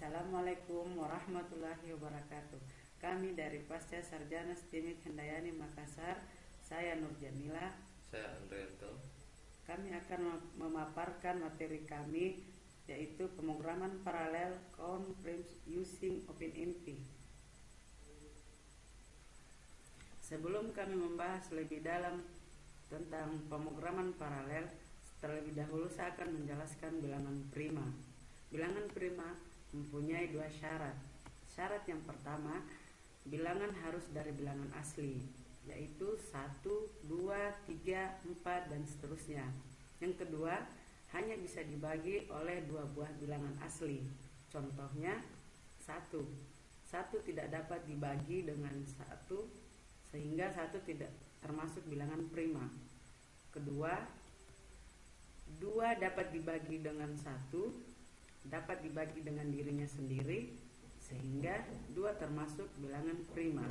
Assalamualaikum warahmatullahi wabarakatuh. Kami dari Pasca Sarjana STIMIK Handayani Makassar. Saya Nur Jamila. Saya Andreanto. Kami akan memaparkan materi kami, yaitu pemrograman paralel count frames using OpenMP. Sebelum kami membahas lebih dalam tentang pemrograman paralel, terlebih dahulu saya akan menjelaskan bilangan prima. Bilangan prima mempunyai dua syarat. Syarat yang pertama, bilangan harus dari bilangan asli, yaitu 1, 2, 3, 4, dan seterusnya. Yang kedua, hanya bisa dibagi oleh dua buah bilangan asli. Contohnya, 1. 1 tidak dapat dibagi dengan 1, sehingga 1 tidak termasuk bilangan prima. Kedua, 2 dapat dibagi dengan 1, dapat dibagi dengan dirinya sendiri, sehingga 2 termasuk bilangan prima.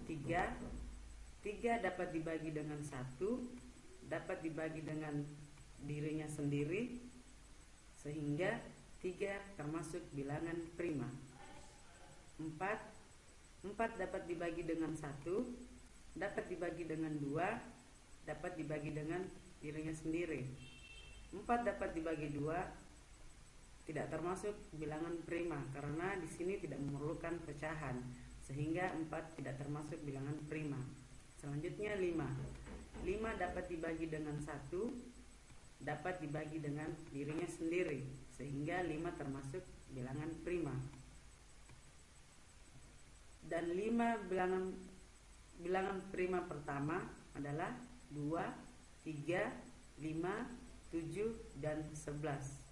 3 dapat dibagi dengan 1, dapat dibagi dengan dirinya sendiri, sehingga 3 termasuk bilangan prima. 4 dapat dibagi dengan 1, dapat dibagi dengan 2, dapat dibagi dengan dirinya sendiri. 4 dapat dibagi 2 tidak termasuk bilangan prima karena di sini tidak memerlukan pecahan, sehingga 4 tidak termasuk bilangan prima. Selanjutnya 5 dapat dibagi dengan 1, dapat dibagi dengan dirinya sendiri, sehingga 5 termasuk bilangan prima. Dan 5 bilangan prima pertama adalah 2, 3, 5, 7, dan 11.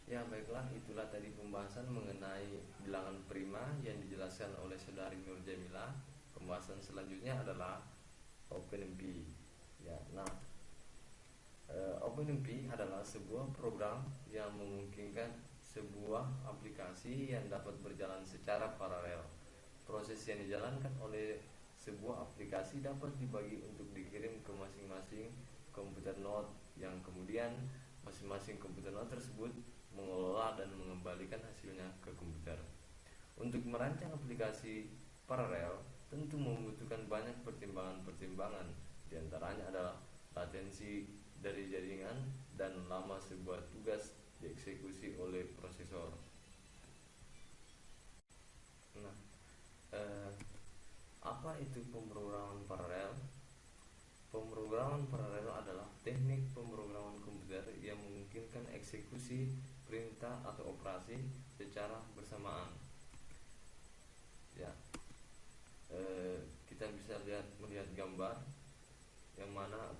Ya baiklah, itulah tadi pembahasan mengenai bilangan prima yang dijelaskan oleh saudari Nur Jamila. Pembahasan selanjutnya adalah OpenMP. Ya, OpenMP adalah sebuah program yang memungkinkan sebuah aplikasi yang dapat berjalan secara paralel. Proses yang dijalankan oleh sebuah aplikasi dapat dibagi untuk dikirim ke masing-masing komputer node, yang kemudian masing-masing komputer node tersebut mengelola dan mengembalikan hasilnya ke komputer. Untuk merancang aplikasi paralel tentu membutuhkan banyak pertimbangan-pertimbangan. Di antaranya adalah latensi dari jaringan dan lama sebuah tugas dieksekusi oleh prosesor. Nah, apa itu pemrograman paralel? Pemrograman paralel adalah teknik pemrograman komputer yang memungkinkan eksekusi perintah atau operasi secara bersamaan. Ya, kita bisa melihat gambar yang mana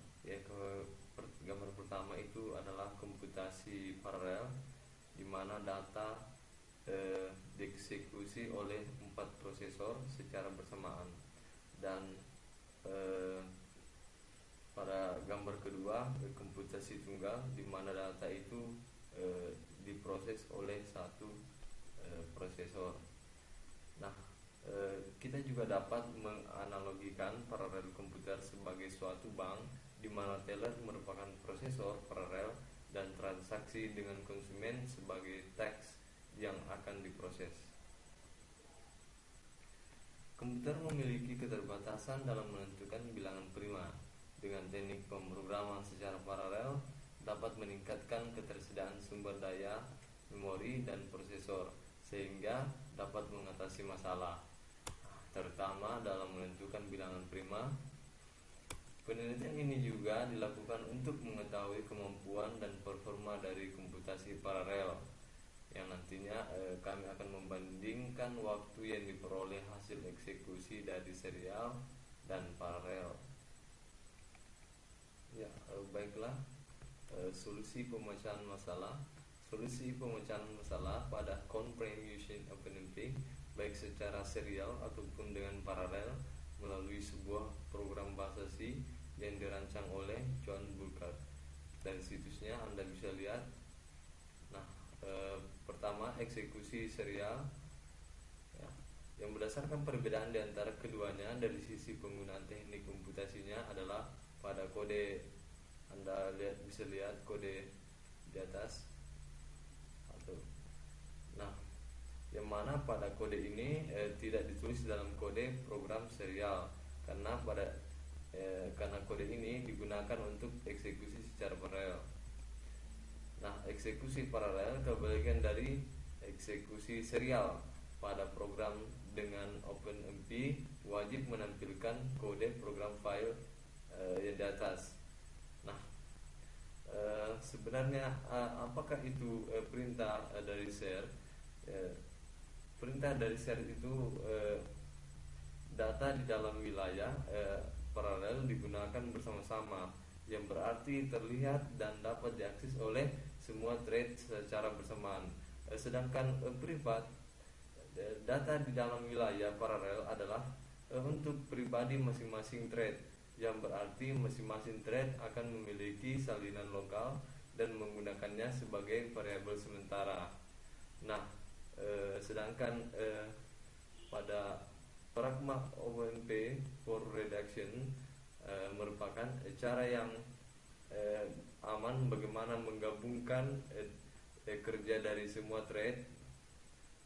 gambar pertama itu adalah komputasi paralel, di mana data dieksekusi oleh 4 prosesor secara bersamaan. Dan pada gambar kedua, komputasi tunggal, di mana data itu diproses oleh satu prosesor. Nah, kita juga dapat menganalogikan paralel komputer sebagai suatu bank, di mana teller merupakan prosesor paralel dan transaksi dengan konsumen sebagai teks yang akan diproses. Komputer memiliki keterbatasan dalam menentukan bilangan prima. Dengan teknik pemrograman secara paralel dapat meningkatkan ketersediaan sumber daya, memori, dan prosesor, sehingga dapat mengatasi masalah, terutama dalam menentukan bilangan prima. Penelitian ini juga dilakukan untuk mengetahui kemampuan dan performa dari komputasi paralel, yang nantinya kami akan membandingkan waktu yang diperoleh hasil eksekusi dari serial dan paralel. Ya, baiklah, solusi pemecahan masalah. Solusi pemecahan masalah pada count frame using OpenMP, baik secara serial ataupun dengan paralel, melalui sebuah program bahasa C yang dirancang oleh John Burkhardt. Dan situsnya Anda bisa lihat. Nah, pertama, eksekusi serial. Ya, yang berdasarkan perbedaan di antara keduanya dari sisi penggunaan teknik komputasinya adalah pada kode. Anda bisa lihat kode di atas, atau dimana pada kode ini tidak ditulis dalam kode program serial, karena kode ini digunakan untuk eksekusi secara paralel. Nah, eksekusi paralel kebalikan dari eksekusi serial. Pada program dengan OpenMP wajib menampilkan kode program file yang di atas. Nah, sebenarnya apakah itu perintah dari share? Perintah dari share itu data di dalam wilayah paralel digunakan bersama-sama, yang berarti terlihat dan dapat diakses oleh semua thread secara bersamaan. Sedangkan privat, data di dalam wilayah paralel adalah untuk pribadi masing-masing thread, yang berarti masing-masing thread akan memiliki salinan lokal dan menggunakannya sebagai variabel sementara. Nah, sedangkan pada Pragma OMP for Reduction merupakan cara yang aman bagaimana menggabungkan kerja dari semua thread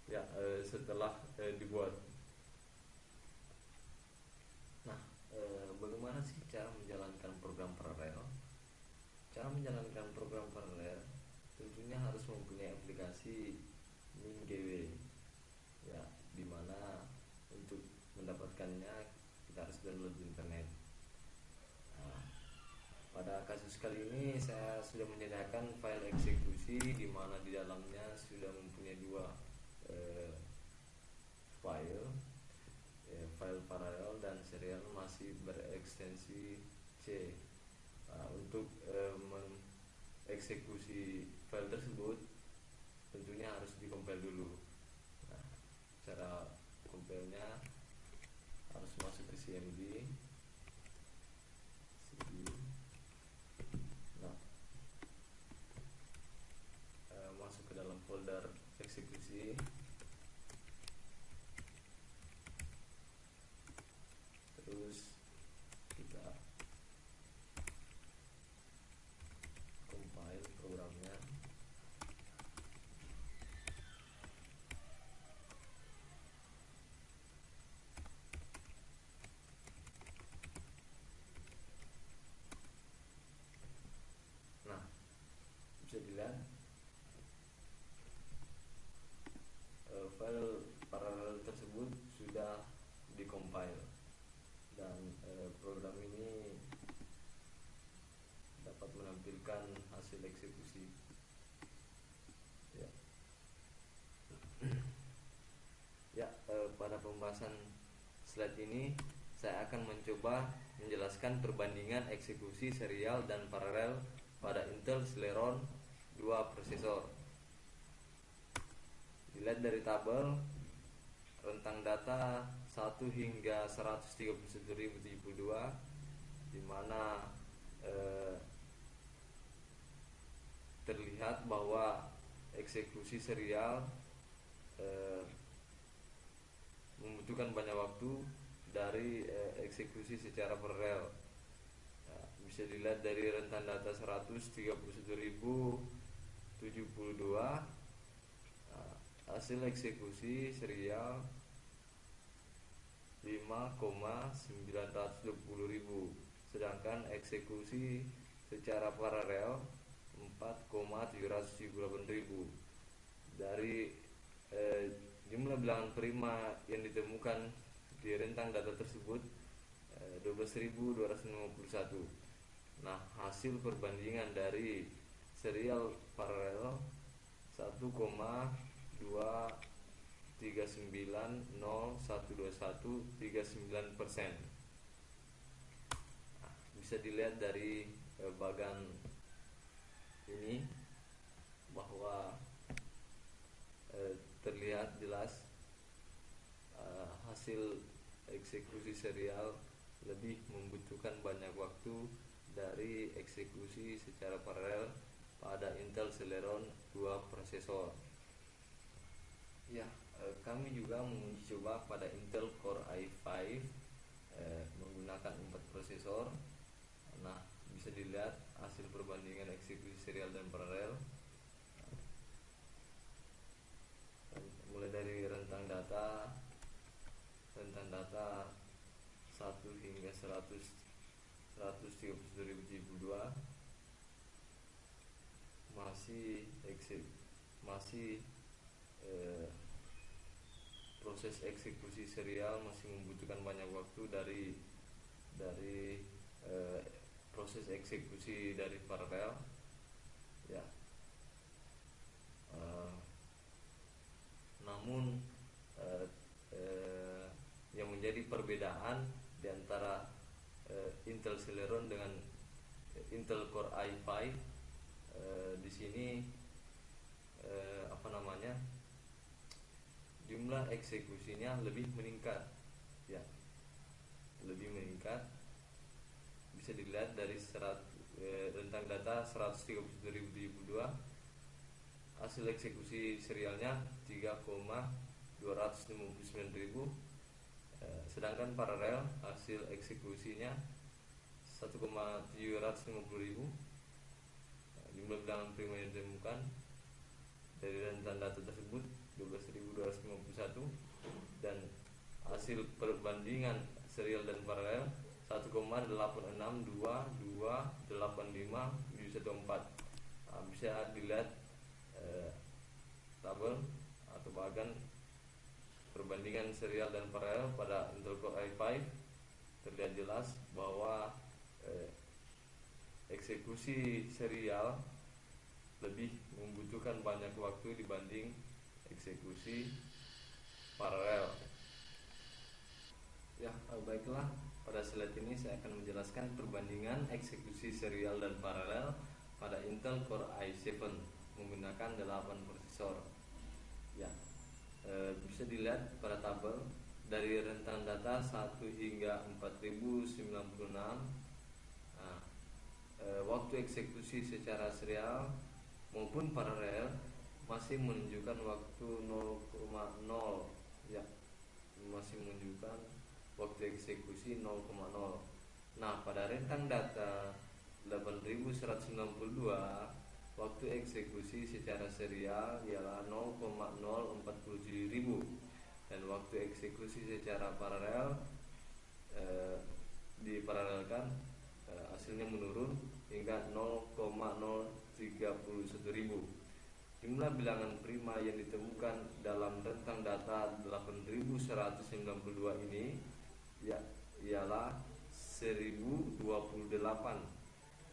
ya setelah dibuat. Nah, bagaimana sih cara menjalankan program paralel? Cara menjalankan program paralel tentunya harus mempunyai aplikasi MinGW, ya, dimana untuk mendapatkannya kita harus download di internet. Nah, pada kasus kali ini saya sudah menyediakan file eksekusi di mana di dalamnya sudah mempunyai dua file, file paralel dan serial masih berekstensi C. Nah, untuk mengeksekusi file tersebut tentunya harus dikompil dulu. Nah, cara compile-nya harus masuk ke CMD. Nah, masuk ke dalam folder eksekusi. Terus kita compile programnya. Nah, bisa dilihat file paralel tersebut sudah dikompil dan program ini dapat menampilkan hasil eksekusi. Ya, ya pada pembahasan slide ini saya akan mencoba menjelaskan perbandingan eksekusi serial dan paralel pada Intel Celeron 2 prosesor. Dilihat dari tabel rentang data 1 hingga 131.072, di mana terlihat bahwa eksekusi serial membutuhkan banyak waktu dari eksekusi secara paralel. Nah, bisa dilihat dari rentang data 131.072, hasil eksekusi serial 5,920.000, sedangkan eksekusi secara paralel 4,778.000. Dari jumlah bilangan prima yang ditemukan di rentang data tersebut 12.251. Nah, hasil perbandingan dari serial paralel 1,239012139%. Nah, bisa dilihat dari bagan ini bahwa terlihat jelas hasil eksekusi serial lebih membutuhkan banyak waktu dari eksekusi secara paralel pada Intel Celeron 2 prosesor. Ya, kami juga menguji coba pada Intel Core i5 menggunakan 4 prosesor. Nah, bisa dilihat hasil perbandingan eksekusi serial dan paralel mulai dari rentang data 1 hingga 131.072 masih proses eksekusi serial masih membutuhkan banyak waktu dari proses eksekusi dari paralel ya. Namun yang menjadi perbedaan di antara Intel Celeron dengan Intel Core i5 di sini jumlah eksekusinya lebih meningkat ya, lebih meningkat. Bisa dilihat dari rentang data 131.072 hasil eksekusi serialnya 3,259.000, sedangkan paralel hasil eksekusinya 1,750.000. Jumlah bilangan prima yang ditemukan dari rentan data tersebut 12.251, dan hasil perbandingan serial dan paralel 1,86228514. Bisa dilihat tabel atau bagan perbandingan serial dan paralel pada Intel Core i5. Terlihat jelas bahwa eksekusi serial lebih membutuhkan banyak waktu dibanding eksekusi paralel. Ya, baiklah, pada slide ini saya akan menjelaskan perbandingan eksekusi serial dan paralel pada Intel Core i7 menggunakan 8 prosesor. Ya, bisa dilihat pada tabel dari rentang data 1 hingga 4096. Waktu eksekusi secara serial maupun paralel masih menunjukkan waktu 0,0 ya, masih menunjukkan waktu eksekusi 0,0. Nah, pada rentang data 8192 waktu eksekusi secara serial ialah 0,047.000, dan waktu eksekusi secara paralel diparalelkan hasilnya menurun hingga 0,031.000. Jumlah bilangan prima yang ditemukan dalam rentang data 8192 ini ialah 1028.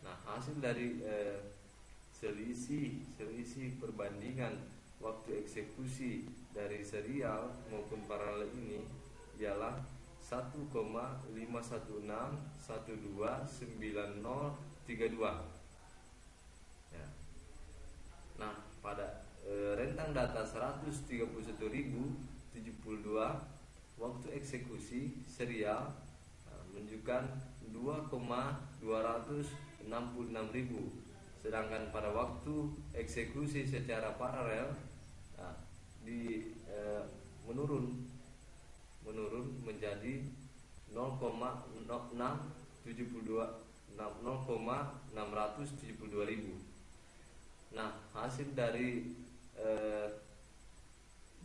Nah, hasil dari selisih perbandingan waktu eksekusi dari serial maupun paralel ini ialah 1,516129032 ya. Nah, pada rentang data 131.072 waktu eksekusi serial menunjukkan 2,266.000, sedangkan pada waktu eksekusi secara paralel menurun menjadi 0,672.000. Nah, hasil dari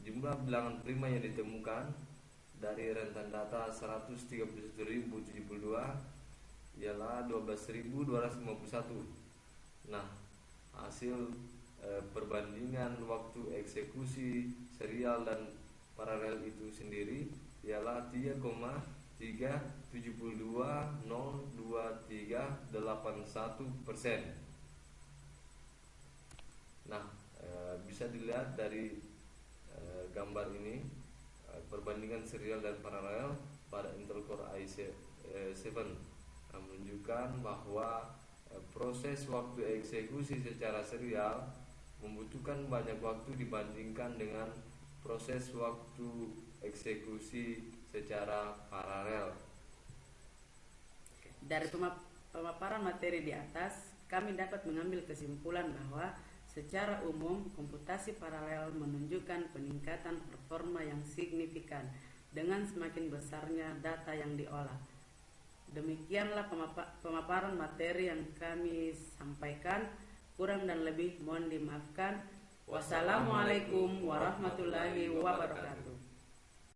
jumlah bilangan prima yang ditemukan dari rentan data 131.072 ialah 12.251. Nah, hasil perbandingan waktu eksekusi serial dan paralel itu sendiri ialah 3,3720238,1%. Nah, bisa dilihat dari gambar ini perbandingan serial dan paralel pada Intel Core i7 menunjukkan bahwa proses waktu eksekusi secara serial membutuhkan banyak waktu dibandingkan dengan proses waktu eksekusi secara paralel. Dari pemaparan materi di atas, kami dapat mengambil kesimpulan bahwa secara umum komputasi paralel menunjukkan peningkatan performa yang signifikan dengan semakin besarnya data yang diolah. Demikianlah pemaparan materi yang kami sampaikan. Kurang dan lebih mohon dimaafkan. Wassalamualaikum warahmatullahi wabarakatuh.